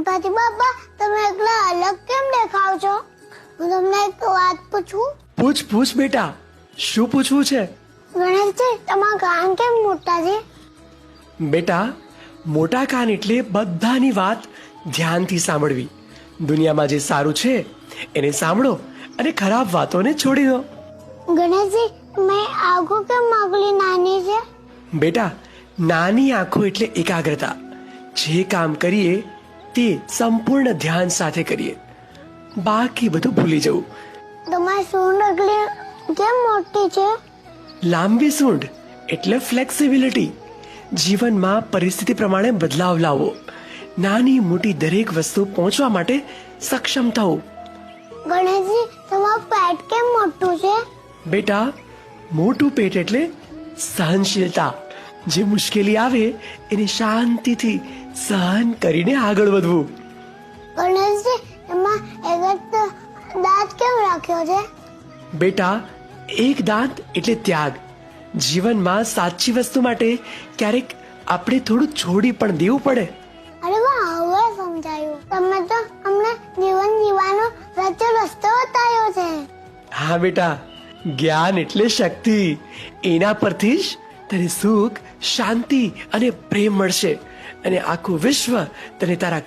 ગણપતિ બાપા, તમે એકલા અલગ કેમ દેખાવ છો? હું તમને એક વાત પૂછું? પૂછ બેટા, શું પૂછવું છે? ગણેશજી, તમારા કાન કેમ મોટા છે? બેટા, મોટા કાન એટલે બધાની વાત ધ્યાનથી સાંભળવી. દુનિયામાં જે સારું છે એને સાંભળો અને ખરાબ વાતોને છોડી દો. ગણેશજી, મેં આંખો કેમ આટલી નાની છે? બેટા, નાની આંખો એટલે એકાગ્રતા. જે કામ કરીએ તે સંપૂર્ણ ધ્યાન સાથે કરીએ, બાકી બધું ભૂલી જવું. તમારી સૂંઢ એટલી કેમ મોટી છે? લાંબી સૂંઢ એટલે ફ્લેક્સિબિલિટી. જીવનમાં પરિસ્થિતિ પ્રમાણે બદલાવ લાવવો, નાની મોટી દરેક વસ્તુ પહોંચવા માટે સક્ષમ થવું. ગણેશજી, તમારું પેટ કેમ મોટું છે? બેટા, મોટું પેટ એટલે સહનશીલતા. જે મુશ્કેલી આવે એને શાંતિથી સહન કરીને આગળ વધવું. ગણેશજી, એમાં એક જ દાંત કેમ રાખ્યો છે? બેટા, એક દાંત એટલે ત્યાગ. જીવનમાં સાચી વસ્તુ માટે ક્યારેક આપણે થોડું છોડી પણ દેવું પડે. અરે વાહ, હવે સમજાયું. તમે તો અમને જીવન જીવવાનો સાચો રસ્તો બતાવ્યો છે. હા બેટા, જ્ઞાન એટલે શક્તિ. એના પરથી જ તને સુખ, શાંતિ અને પ્રેમ મળશે, અને આખું વિશ્વ તને તારા